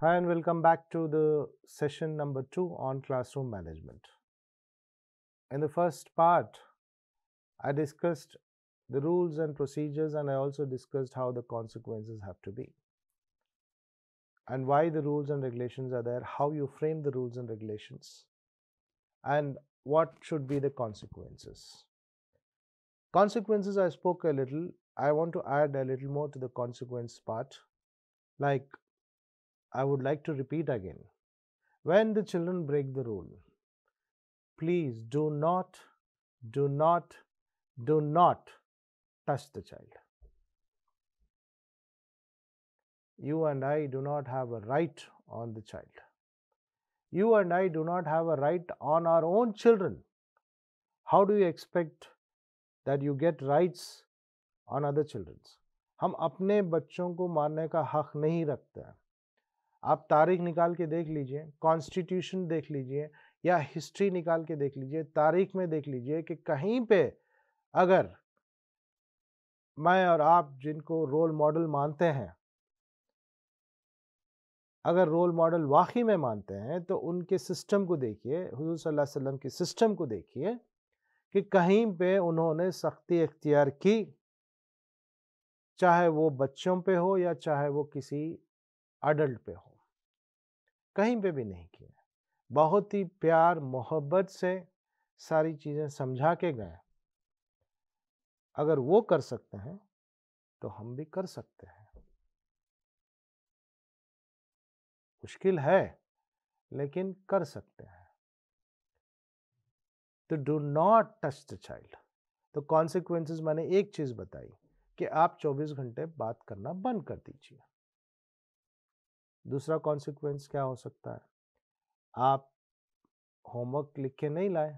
Hi, and welcome back to the session number 2 on classroom management. In the first part, I discussed the rules and procedures, and I also discussed how the consequences have to be and why the rules and regulations are there, how you frame the rules and regulations, and what should be the consequences. Consequences, I spoke a little. I want to add a little more to the consequence part. Like, I would like to repeat again, when the children break the rule, please do not, do not touch the child. You and I do not have a right on the child. You and I do not have a right on our own children. How do you expect that you get rights on other children's? हम अपने बच्चों को मारने का हक नहीं रखते हैं. आप तारीख निकाल के देख लीजिए, कॉन्स्टिट्यूशन देख लीजिए या हिस्ट्री निकाल के देख लीजिए, तारीख में देख लीजिए कि कहीं पे अगर मैं और आप जिनको रोल मॉडल मानते हैं, अगर रोल मॉडल वाकई में मानते हैं तो उनके सिस्टम को देखिए, हुजूर सल्लल्लाहु अलैहि वसल्लम के सिस्टम को देखिए कि कहीं पे उन्होंने सख्ती इख्तियार की, चाहे वो बच्चों पे हो या चाहे वो किसी अडल्ट पे हो, कहीं पे भी नहीं किया. बहुत ही प्यार मोहब्बत से सारी चीज़ें समझा के गए. अगर वो कर सकते हैं तो हम भी कर सकते हैं. मुश्किल है लेकिन कर सकते हैं. तो do not touch the child. तो कॉन्सिक्वेंसेस मैंने एक चीज बताई कि आप 24 घंटे बात करना बंद कर दीजिए. दूसरा कॉन्सिक्वेंस क्या हो सकता है? आप होमवर्क लिख के नहीं लाए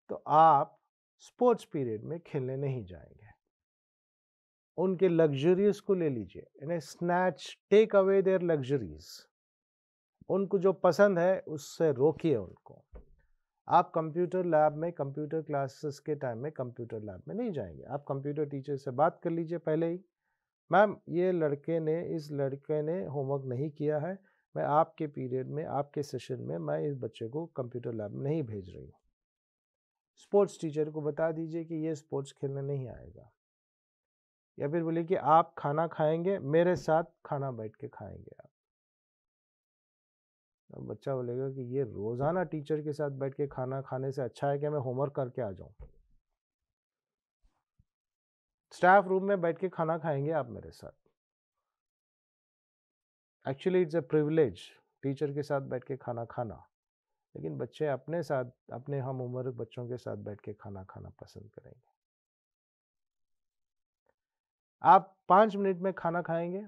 तो आप स्पोर्ट्स पीरियड में खेलने नहीं जाएंगे. उनके लग्जरीज को ले लीजिए, इन्हें snatch, take away their luxuries. उनको जो पसंद है उससे रोकिए उनको. आप कंप्यूटर लैब में, कंप्यूटर क्लासेस के टाइम में कंप्यूटर लैब में नहीं जाएंगे. आप कंप्यूटर टीचर से बात कर लीजिए पहले ही, मैम ये लड़के ने, इस लड़के ने होमवर्क नहीं किया है, मैं आपके पीरियड में, आपके सेशन में मैं इस बच्चे को कंप्यूटर लैब में नहीं भेज रही हूँ. स्पोर्ट्स टीचर को बता दीजिए कि ये स्पोर्ट्स खेलने नहीं आएगा. या फिर बोलिए कि आप खाना खाएंगे, मेरे साथ खाना बैठ के खाएंगे आप. अब बच्चा बोलेगा कि ये रोज़ाना टीचर के साथ बैठ के खाना खाने से अच्छा है कि मैं होमवर्क करके आ जाऊँ. स्टाफ रूम में बैठ के खाना खाएंगे आप मेरे साथ. Actually it's a privilege teacher के साथ बैठ के खाना खाना, लेकिन बच्चे अपने साथ, अपने हम उम्र बच्चों के साथ बैठ के खाना खाना पसंद करेंगे. आप 5 मिनट में खाना खाएंगे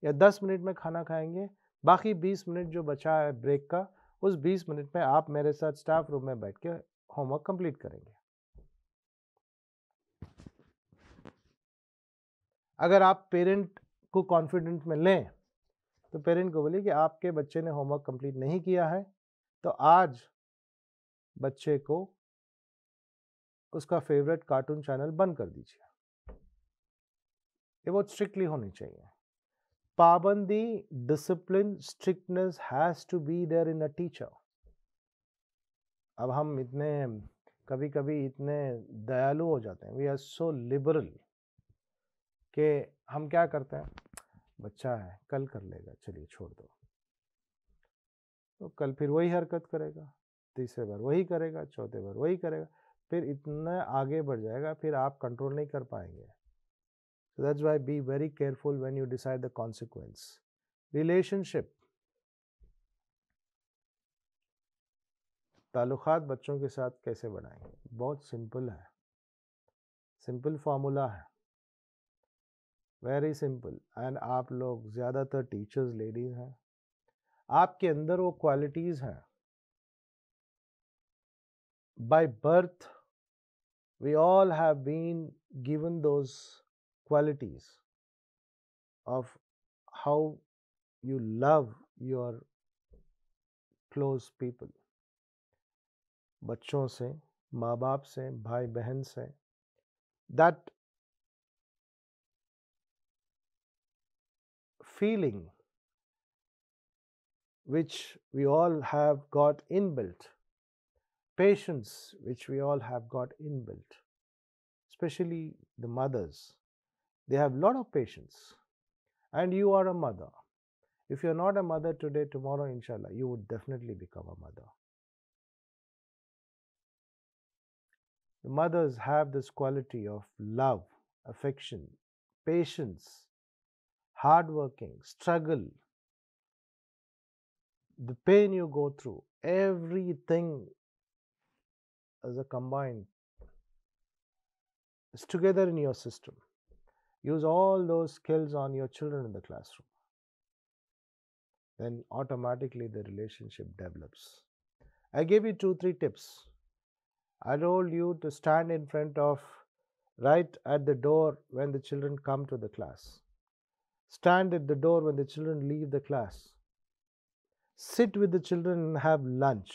या 10 मिनट में खाना खाएंगे, बाकी 20 मिनट जो बचा है ब्रेक का, उस 20 मिनट में आप मेरे साथ स्टाफ रूम में बैठ के होमवर्क कंप्लीट करेंगे. अगर आप पेरेंट को कॉन्फिडेंट में लें तो पेरेंट को बोलिए कि आपके बच्चे ने होमवर्क कंप्लीट नहीं किया है तो आज बच्चे को उसका फेवरेट कार्टून चैनल बंद कर दीजिए. ये बहुत स्ट्रिक्टली होनी चाहिए. पाबंदी, discipline, strictness has to be there in a teacher. अब हम इतने, कभी कभी इतने दयालु हो जाते हैं, वी आर सो लिबरल, कि हम क्या करते हैं, बच्चा है कल कर लेगा, चलिए छोड़ दो. तो कल फिर वही हरकत करेगा, तीसरे बार वही करेगा, चौथे बार वही करेगा, फिर इतना आगे बढ़ जाएगा, फिर आप कंट्रोल नहीं कर पाएंगे. So that's why be very careful when you decide the consequence. Relationship, ताल्लुकात बच्चों के साथ कैसे बनाएंगे? बहुत सिंपल है, सिंपल फार्मूला है, वेरी सिंपल. एंड आप लोग ज़्यादातर टीचर्स लेडीज हैं, आपके अंदर वो क्वालिटीज़ हैं. By birth we all have been given those qualities of how you love your close people. बच्चों से, माँ बाप से, भाई बहन से, that feeling which we all have got inbuilt, patience, which we all have got inbuilt, especially the mothers. They have a lot of patience, and you are a mother. If you're not a mother today, tomorrow, inshallah, you would definitely become a mother. The mothers have this quality of love, affection, patience, hardworking, struggle, the pain you go through, everything as a combined is together in your system. Use all those skills on your children in the classroom. Then automatically the relationship develops. I gave you 2-3 tips. I told you to stand in front of right at the door when the children come to the class. Stand at the door when the children leave the class. Sit with the children and have lunch.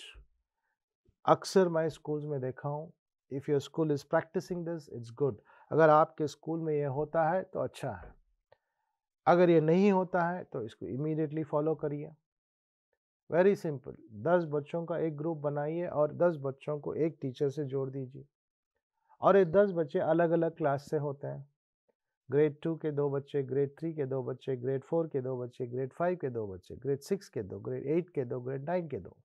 अक्सर मैं schools में देखा हूँ, if your school is practising this it's good. अगर आपके school में ये होता है तो अच्छा है. अगर ये नहीं होता है तो इसको इमीडिएटली फॉलो करिए. Very simple. 10 बच्चों का एक ग्रुप बनाइए और 10 बच्चों को एक टीचर से जोड़ दीजिए. और ये 10 बच्चे अलग अलग क्लास से होते हैं. ग्रेड 2 के 2 बच्चे, ग्रेड 3 के 2 बच्चे, ग्रेड 4 के 2 बच्चे, ग्रेड 5 के 2 बच्चे, ग्रेड 6 के 2, ग्रेड 8 के 2, ग्रेड 9 के 2.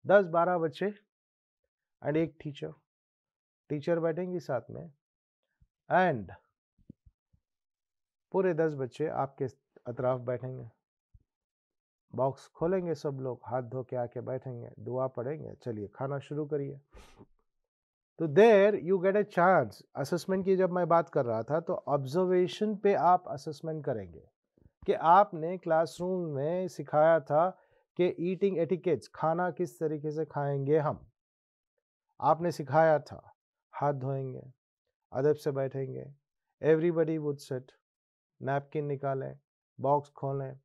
10-12 बच्चे एंड एक टीचर. टीचर बैठेंगी साथ में एंड पूरे 10 बच्चे आपके अतराफ बैठेंगे. बॉक्स खोलेंगे, सब लोग हाथ धो के आके बैठेंगे, दुआ पढ़ेंगे, चलिए खाना शुरू करिए. तो there you get a chance. Assessment की जब मैं बात कर रहा था तो ऑब्जर्वेशन पे आप असेसमेंट करेंगे कि आपने क्लासरूम में सिखाया था कि ईटिंग एटिकेट्स, खाना किस तरीके से खाएंगे हम. आपने सिखाया था हाथ धोएंगे, अदब से बैठेंगे, एवरीबडी वुड सिट, नैपकिन निकालें, बॉक्स खोलें,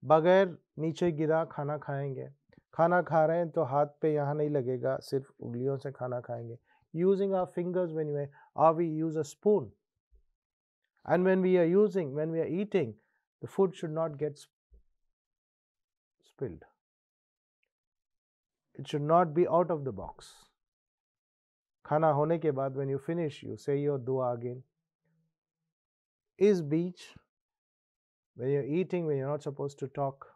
बगैर नीचे गिरा खाना खाएंगे. खाना खा रहे हैं तो हाथ पे यहाँ नहीं लगेगा, सिर्फ उंगलियों से खाना खाएंगे. Using our fingers when we or we use a spoon. And when we are eating, the food should not get spilled. It should not be out of the box. खाना होने के बाद when you finish, you say your dua again. Is beach when you're eating, when you're not supposed to talk.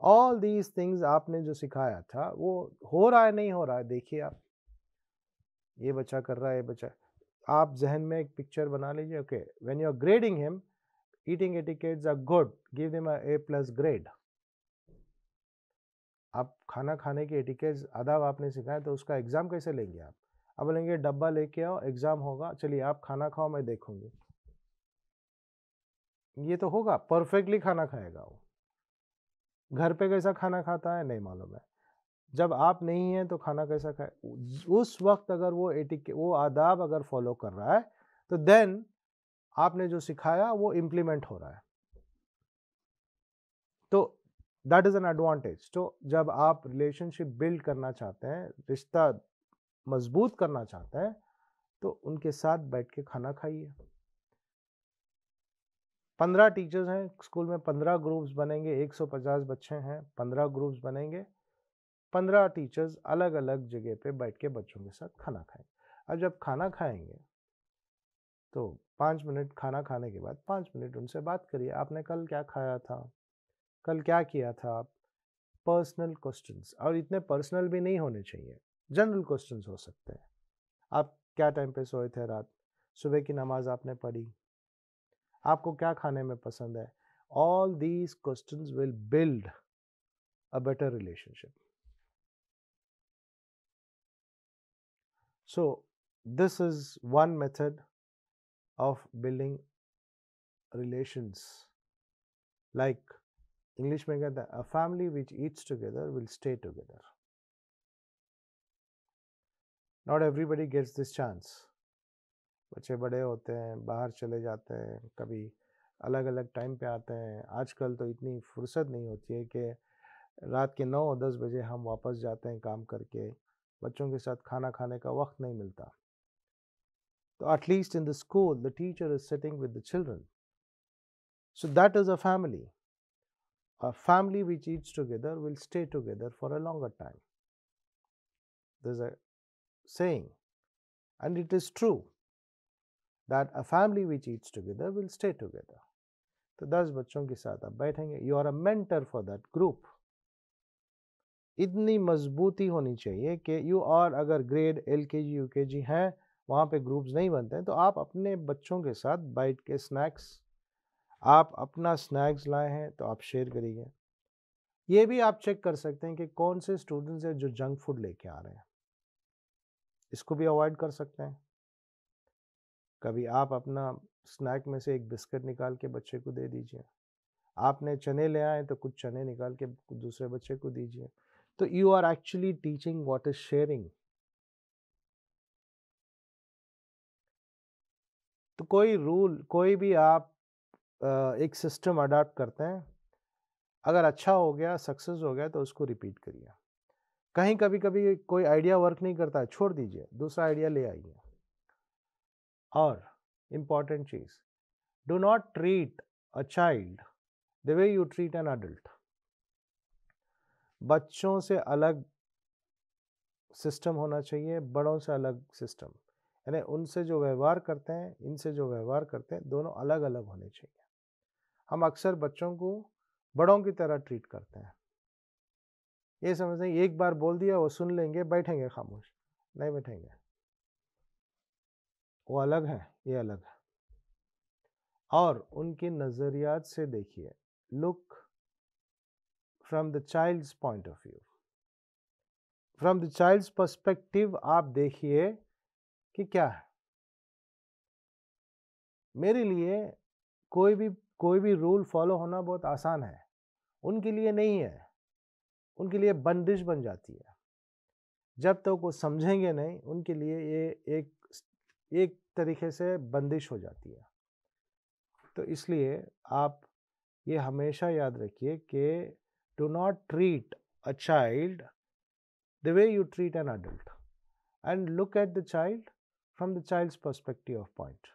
All these things आपने जो सिखाया था वो हो रहा है नहीं हो रहा है देखिए आप. ये बच्चा कर रहा है, ये बच्चा. आप जहन में एक पिक्चर बना लीजिए. Okay, when you are grading him, eating etiquettes are good, give him a A+ grade. आप खाना खाने के एटिकेट्स आदाब आपने सिखाए तो उसका एग्जाम कैसे लेंगे आप. अब बोलेंगे डब्बा लेके आओ, एग्जाम होगा, चलिए आप खाना खाओ, मैं देखूंगी. ये तो होगा, परफेक्टली खाना खाएगा वो. घर पे कैसा खाना खाता है नहीं मालूम है. जब आप नहीं हैं तो खाना कैसा खाए. उस वक्त अगर वो आदाब अगर फॉलो कर रहा है तो देन आपने जो सिखाया वो इम्प्लीमेंट हो रहा है. तो दैट इज एन एडवांटेज. तो जब आप रिलेशनशिप बिल्ड करना चाहते हैं, रिश्ता मजबूत करना चाहते हैं, तो उनके साथ बैठ के खाना खाइए. 15 टीचर्स हैं स्कूल में, 15 ग्रुप्स बनेंगे, 150 बच्चे हैं, 15 ग्रुप्स बनेंगे, 15 टीचर्स अलग अलग जगह पे बैठ के बच्चों के साथ खाना खाएंगे. अब जब खाना खाएंगे तो 5 मिनट खाना खाने के बाद 5 मिनट उनसे बात करिए. आपने कल क्या खाया था, कल क्या किया था आप. पर्सनल क्वेश्चंस, और इतने पर्सनल भी नहीं होने चाहिए, जनरल क्वेश्चंस हो सकते हैं. आप क्या टाइम पे सोए थे रात, सुबह की नमाज आपने पढ़ी, आपको क्या खाने में पसंद है. All these questions will build a better relationship. So this is one method of building relations. Like English में कहते हैं, a family which eats together will stay together. Not everybody gets this chance. बच्चे बड़े होते हैं, बाहर चले जाते हैं, कभी अलग अलग टाइम पे आते हैं. आजकल तो इतनी फुर्सत नहीं होती है कि रात के 9-10 बजे हम वापस जाते हैं काम करके. बच्चों के साथ खाना खाने का वक्त नहीं मिलता. So at least in the school, the teacher is sitting with the children. So that is a family. A family which eats together will stay together for a longer time. There's a saying, and it is true, that a family which eats together will stay together. तो 10 बच्चों के साथ आप बैठेंगे, you are a mentor for that group. इतनी मजबूती होनी चाहिए कि यू और अगर ग्रेड LKG UKG हैं, वहाँ पे ग्रुप्स नहीं बनते हैं, तो आप अपने बच्चों के साथ बैठ के आप अपना स्नैक्स लाए हैं तो आप शेयर करिए. ये भी आप चेक कर सकते हैं कि कौन से स्टूडेंट्स हैं जो जंक फूड लेके आ रहे हैं, इसको भी अवॉइड कर सकते हैं. कभी आप अपना स्नैक में से एक बिस्किट निकाल के बच्चे को दे दीजिए. आपने चने ले आए तो कुछ चने निकाल के दूसरे बच्चे को दीजिए. तो you are actually teaching what is sharing. तो कोई रूल, कोई भी आप एक सिस्टम अडॉप्ट करते हैं, अगर अच्छा हो गया, सक्सेस हो गया, तो उसको रिपीट करिए. कहीं कभी कभी कोई आइडिया वर्क नहीं करता है, छोड़ दीजिए, दूसरा आइडिया ले आइए. और इम्पॉर्टेंट चीज, do not treat a child the way you treat an adult. बच्चों से अलग सिस्टम होना चाहिए, बड़ों से अलग सिस्टम. यानी उनसे जो व्यवहार करते हैं, इनसे जो व्यवहार करते हैं, दोनों अलग अलग होने चाहिए. हम अक्सर बच्चों को बड़ों की तरह ट्रीट करते हैं. ये समझते हैं एक बार बोल दिया वो सुन लेंगे, बैठेंगे खामोश. नहीं बैठेंगे, वो अलग है, ये अलग है. और उनके नज़रियात से देखिए, look from the child's point of view. From the child's perspective आप देखिए कि क्या है. मेरे लिए कोई भी रूल फॉलो होना बहुत आसान है, उनके लिए नहीं है. उनके लिए बंदिश बन जाती है. जब तक वो समझेंगे नहीं, उनके लिए ये एक तरीके से बंदिश हो जाती है. तो इसलिए आप ये हमेशा याद रखिए कि do not treat a child the way you treat an adult, and look at the child from the child's perspective of point.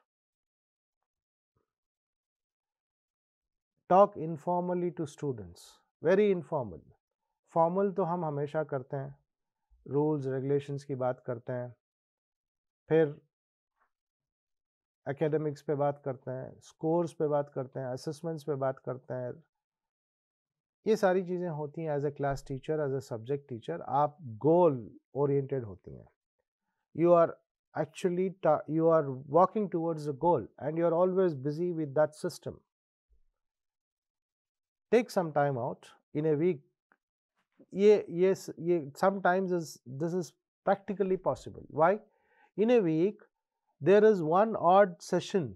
Talk informally to students, very informal. Formal तो हम हमेशा करते हैं, रूल्स रेगुलेशंस की बात करते हैं, फिर एकेडमिक्स पे बात करते हैं, स्कोर्स पे बात करते हैं, असेसमेंट्स पे बात करते हैं. ये सारी चीज़ें होती हैं as a class teacher, as a subject teacher. आप गोल ओरिएंटेड होती हैं. You are actually you are walking towards a goal and you are always busy with that system. Take some time out in a week. Yes, sometimes this is practically possible. Why? In a week, there is one odd session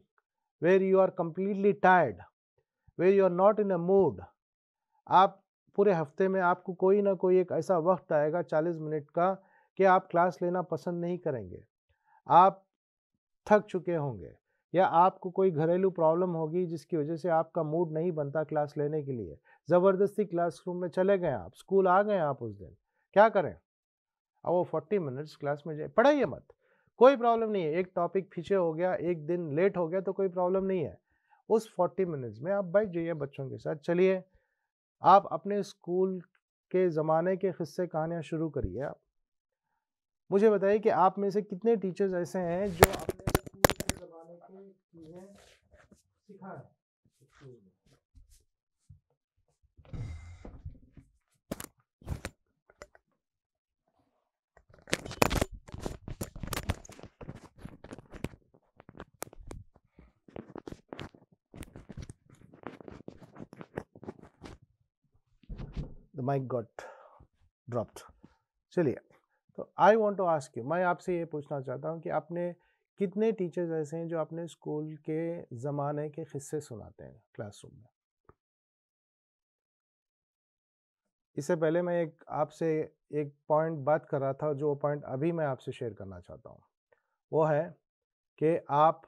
where you are completely tired, where you are not in a mood. आप पूरे हफ्ते में आपको कोई ना कोई एक ऐसा वक्त आएगा 40 मिनट का कि आप क्लास लेना पसंद नहीं करेंगे. आप थक चुके होंगे, या आपको कोई घरेलू प्रॉब्लम होगी जिसकी वजह से आपका मूड नहीं बनता क्लास लेने के लिए. ज़बरदस्ती क्लासरूम में चले गए आप, स्कूल आ गए आप उस दिन, क्या करें? अब वो 40 मिनट्स क्लास में जाए, पढ़ाइए मत, कोई प्रॉब्लम नहीं है. एक टॉपिक पीछे हो गया, एक दिन लेट हो गया तो कोई प्रॉब्लम नहीं है. उस 40 मिनट्स में आप बैठ जाइए बच्चों के साथ. चलिए आप अपने स्कूल के ज़माने के किस्से कहानियाँ शुरू करिए. आप मुझे बताइए कि आप में से कितने टीचर्स ऐसे हैं जो अपने स्कूल के ज़माने की चीज़ें सिखाएं स्कूल में. The mic got dropped. चलिए, तो I want to ask you, मैं आपसे ये पूछना चाहता हूँ कि आपने कितने टीचर्स ऐसे हैं जो अपने स्कूल के ज़माने के किस्से सुनाते हैं क्लासरूम में. इससे पहले मैं आपसे एक पॉइंट बात कर रहा था, जो पॉइंट अभी मैं आपसे शेयर करना चाहता हूँ. वो है कि आप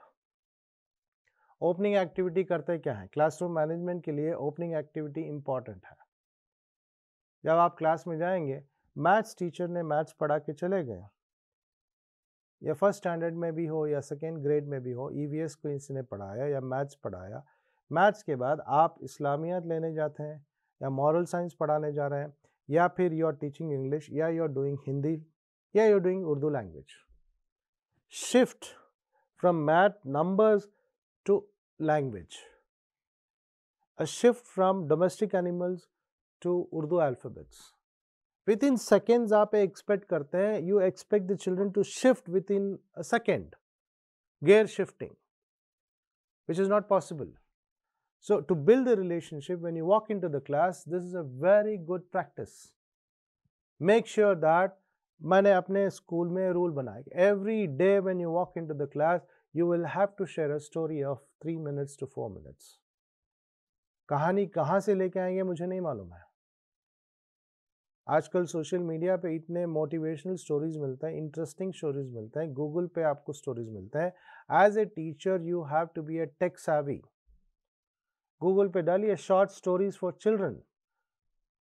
ओपनिंग एक्टिविटी करते क्या है. क्लासरूम मैनेजमेंट के लिए ओपनिंग एक्टिविटी इम्पॉर्टेंट है. जब आप क्लास में जाएंगे, मैथ्स टीचर ने मैथ्स पढ़ा के चले गए, या फर्स्ट स्टैंडर्ड में भी हो या सेकेंड ग्रेड में भी हो, EVS को इसने पढ़ाया या मैथ्स पढ़ाया. मैथ्स के बाद आप इस्लामियात लेने जाते हैं या मॉरल साइंस पढ़ाने जा रहे हैं, या फिर यू आर टीचिंग इंग्लिश, या यू आर डूइंग हिंदी, या you are doing Urdu language. Shift from math numbers to language, a shift from domestic animals to Urdu alphabets. Within seconds आप expect करते हैं, you expect the children to shift within a second, gear shifting, which is not possible. So to build the relationship when you walk into the class, this is a very good practice. Make sure that मैंने अपने school में rule बनाए, every day when you walk into the class, you will have to share a story of 3 minutes to 4 minutes. कहानी कहाँ से लेके आएंगे मुझे नहीं मालूम है। आजकल सोशल मीडिया पे इतने मोटिवेशनल स्टोरीज मिलते हैं, इंटरेस्टिंग स्टोरीज मिलते हैं, गूगल पे आपको स्टोरीज मिलते हैं। As a teacher you have to be a tech savvy। Google पे डालिए शॉर्ट स्टोरीज फॉर चिल्ड्रन,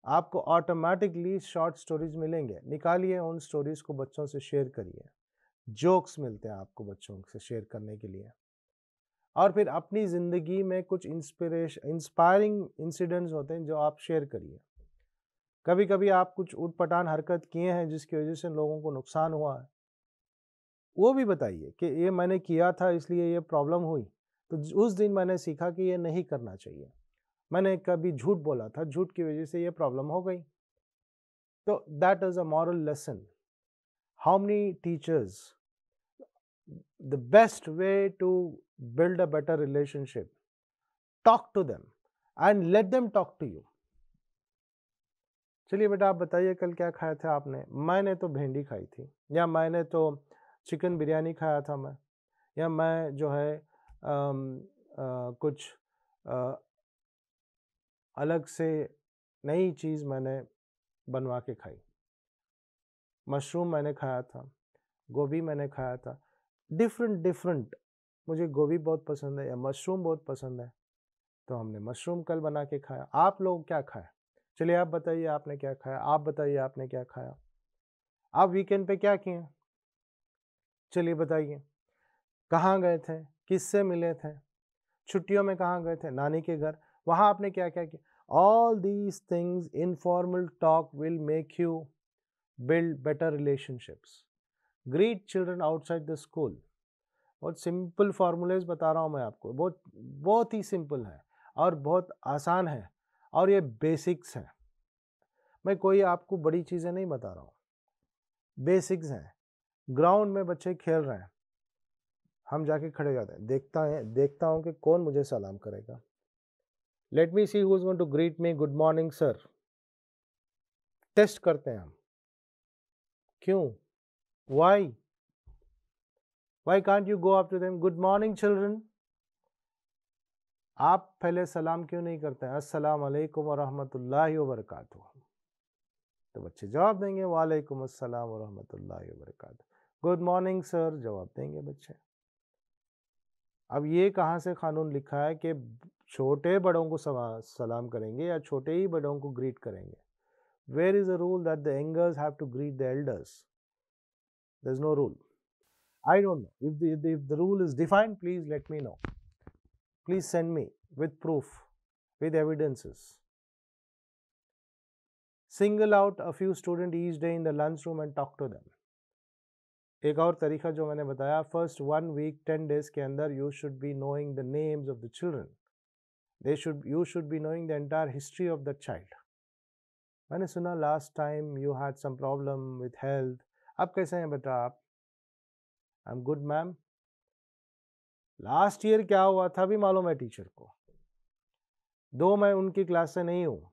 आपको ऑटोमेटिकली शॉर्ट स्टोरीज मिलेंगे। निकालिए उन स्टोरीज को, बच्चों से शेयर करिए। जोक्स मिलते हैं आपको बच्चों से शेयर करने के लिए। और फिर अपनी ज़िंदगी में कुछ इंस्पायरिंग इंसिडेंट्स होते हैं जो आप शेयर करिए। कभी कभी आप कुछ ऊटपटांग हरकत किए हैं जिसकी वजह से लोगों को नुकसान हुआ है, वो भी बताइए कि ये मैंने किया था इसलिए ये प्रॉब्लम हुई, तो उस दिन मैंने सीखा कि ये नहीं करना चाहिए। मैंने कभी झूठ बोला था, झूठ की वजह से ये प्रॉब्लम हो गई। तो that is a moral lesson. How many teachers, the best way to build a better relationship, talk to them and let them talk to you। चलिए बेटा आप बताइए कल क्या खाया था आपने? मैंने तो भिंडी खाई थी, या मैंने तो चिकन बिरयानी खाया था मैं, या मैं जो है कुछ अलग से नई चीज़ मैंने बनवा के खाई। मशरूम मैंने खाया था, गोभी मैंने खाया था, डिफरेंट। मुझे गोभी बहुत पसंद है या मशरूम बहुत पसंद है, तो हमने मशरूम कल बना के खाया। आप लोग क्या खाए? चलिए आप बताइए आपने क्या खाया, आप बताइए आपने क्या खाया। आप वीकेंड पे क्या किए? चलिए बताइए। कहाँ गए थे? किससे मिले थे? छुट्टियों में कहाँ गए थे? नानी के घर। वहाँ आपने क्या क्या किया? All these things, informal talk will make you build better relationships. Greet children outside the school. बहुत सिंपल फार्मूलेज बता रहा हूँ मैं आपको, बहुत बहुत ही सिंपल है और बहुत आसान है, और ये बेसिक्स हैं। मैं कोई आपको बड़ी चीज़ें नहीं बता रहा हूँ, बेसिक्स हैं। ग्राउंड में बच्चे खेल रहे हैं, हम जाके खड़े जाते हैं, देखता हूँ कि कौन मुझे सलाम करेगा। Let me see who is going to greet me, good morning sir. Test करते हैं हम। क्यों? Why can't you go up to them, good morning children? आप पहले सलाम क्यों नहीं करते हैं? अस्सलाम वालेकुम व रहमतुल्लाहि व बरकातुहू। तो बच्चे जवाब देंगे वालेकुम अस्सलाम व रहमतुल्लाहि व बरकातुहू। गुड मॉर्निंग सर, जवाब देंगे बच्चे। अब ये कहाँ से कानून लिखा है कि छोटे बड़ों को सलाम करेंगे या छोटे ही बड़ों को ग्रीट करेंगे? Where is a rule that the youngers have to greet the elders? There is no rule. I don't know if the rule is defined, please let me know. Please send me with proof, with evidences. Single out a few students each day in the lunchroom and talk to them. एक और तरीका जो मैंने बताया, first 1 week 10 days के अंदर you should be knowing the names of the children. You should be knowing the entire history of the child. मैंने सुना last time you had some problem with health, अब कैसे हैं बेटा आप? I am good ma'am. Last year क्या हुआ था भी मालूम है टीचर को, दो मैं उनकी क्लास से नहीं हूँ,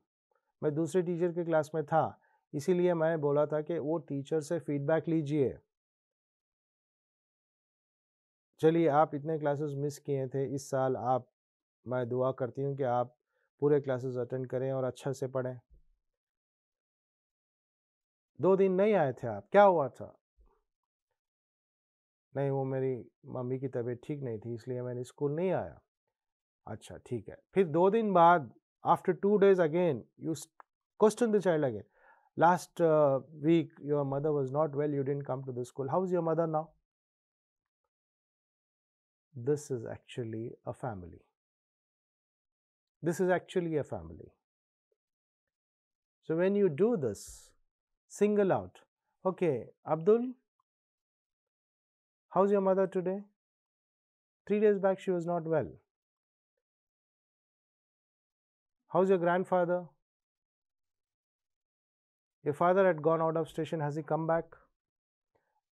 मैं दूसरे टीचर के क्लास में था, इसीलिए मैं बोला था कि वो टीचर से फीडबैक लीजिए। चलिए आप इतने क्लासेस मिस किए थे इस साल, आप, मैं दुआ करती हूँ कि आप पूरे क्लासेस अटेंड करें और अच्छा से पढ़ें। 2 दिन नहीं आए थे आप, क्या हुआ था? नहीं, वो मेरी मम्मी की तबीयत ठीक नहीं थी इसलिए मैंने स्कूल नहीं आया। अच्छा ठीक है। फिर 2 दिन बाद, after 2 days again you question the child again, last week your mother was not well, you didn't come to the school, how is your mother now? This is actually a family. This is actually a family. So when you do this, single out. Okay, Abdul, how's your mother today? 3 days back she was not well. How's your grandfather? Your father had gone out of station. Has he come back?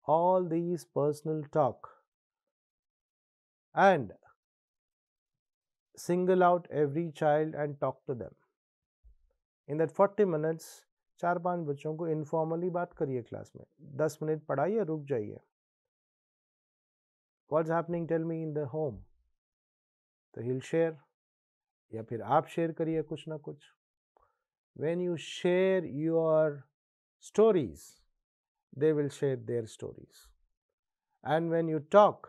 All these personal talk, and single out every child and talk to them. In that 40 minutes, 4-5 बच्चों को informally बात करिए class में. 10 minute पढ़ाइए, रुक जाइए. What's happening? Tell me in the home. तो he'll share, या फिर आप शेयर करिए कुछ ना कुछ. When you share your stories, they will share their stories. And when you talk,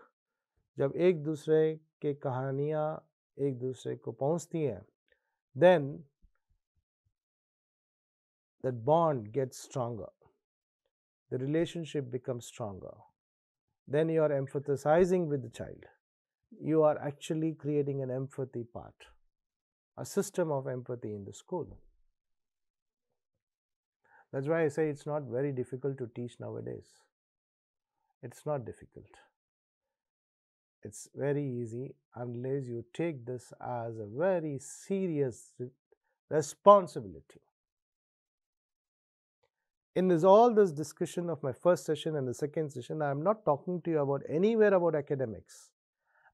जब एक दूसरे के कहानियाँ एक दूसरे को पहुँचती हैं, then that bond gets stronger. The relationship becomes stronger. Then you are empathizing with the child. You are actually creating an empathy part, a system of empathy in the school. That's why I say it's not very difficult to teach nowadays. It's not difficult. It's very easy unless you take this as a very serious responsibility. In all this discussion of my first session and the second session, I am not talking to you about anywhere about academics.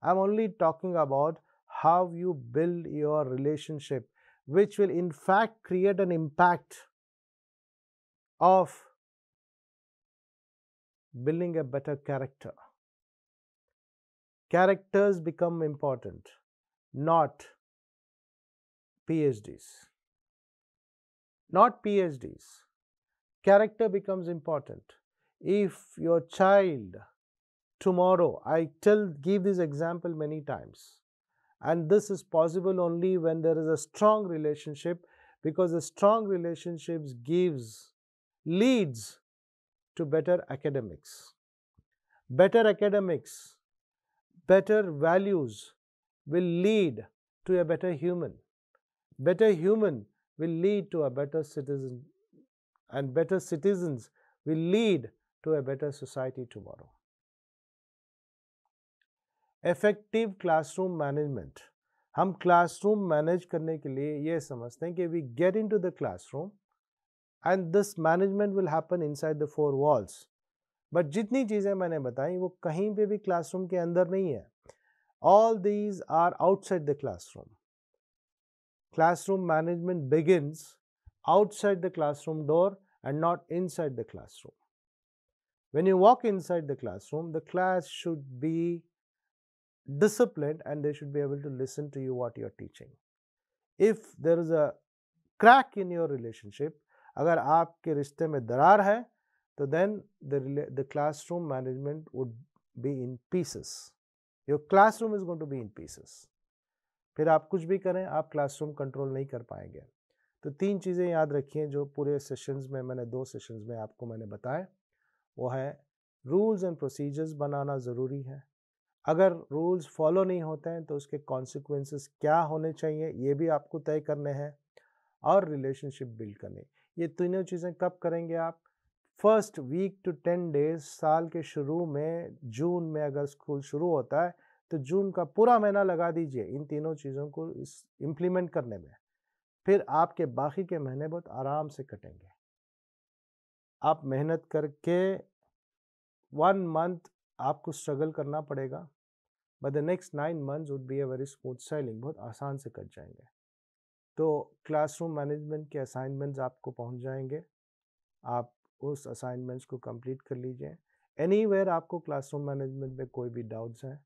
I'm only talking about how you build your relationship, which will in fact create an impact of building a better character. Characters become important, not PhDs. Not PhDs. Character becomes important. If your child tomorrow, I give this example many times, and this is possible only when there is a strong relationship, because the strong relationships leads to better academics. Better academics, better values will lead to a better human. Better human will lead to a better citizen, and better citizens will lead to a better society tomorrow. Effective classroom management. हम classroom manage करने के लिए ये समझते हैं कि we get into the classroom and this management will happen inside the 4 walls. But जितनी चीज़ें मैंने बताई वो कहीं पे भी क्लासरूम के अंदर नहीं है. All these are outside the classroom. Classroom management begins outside the classroom door and not inside the classroom. When you walk inside the classroom, the class should be disciplined and they should be able to listen to you what you are teaching. If there is a crack in your relationship, अगर आपके रिश्ते में दरार है, तो then the classroom management would be in pieces. Your classroom is going to be in pieces. फिर आप कुछ भी करें, आप क्लासरूम कंट्रोल नहीं कर पाएंगे. तो 3 चीज़ें याद रखिए जो पूरे सेशंस में मैंने 2 सेशंस में आपको मैंने बताए. वो है रूल्स एंड प्रोसीजर्स बनाना ज़रूरी है. अगर रूल्स फॉलो नहीं होते हैं तो उसके कॉन्सिक्वेंसेस क्या होने चाहिए ये भी आपको तय करने हैं, और रिलेशनशिप बिल्ड करने. ये तीनों चीज़ें कब करेंगे आप? फर्स्ट वीक टू 10 डेज साल के शुरू में, जून में अगर स्कूल शुरू होता है तो जून का पूरा महीना लगा दीजिए इन तीनों चीज़ों को इम्प्लीमेंट करने में. फिर आपके बाकी के महीने बहुत आराम से कटेंगे. आप मेहनत करके 1 मंथ आपको स्ट्रगल करना पड़ेगा, but the next 9 months would be a very smooth selling. बहुत आसान से कट जाएंगे. तो क्लासरूम मैनेजमेंट के असाइनमेंट्स आपको पहुंच जाएंगे. आप उस असाइनमेंट्स को कंप्लीट कर लीजिए. एनीवेयर आपको क्लासरूम मैनेजमेंट में कोई भी डाउट्स हैं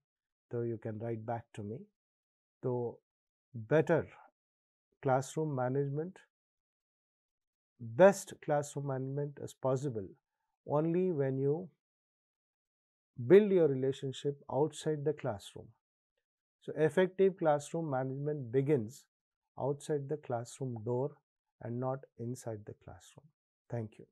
तो you can write back to me. तो better classroom management, best classroom management is possible only when you build your relationship outside the classroom. So effective classroom management begins outside the classroom door and not inside the classroom. Thank you.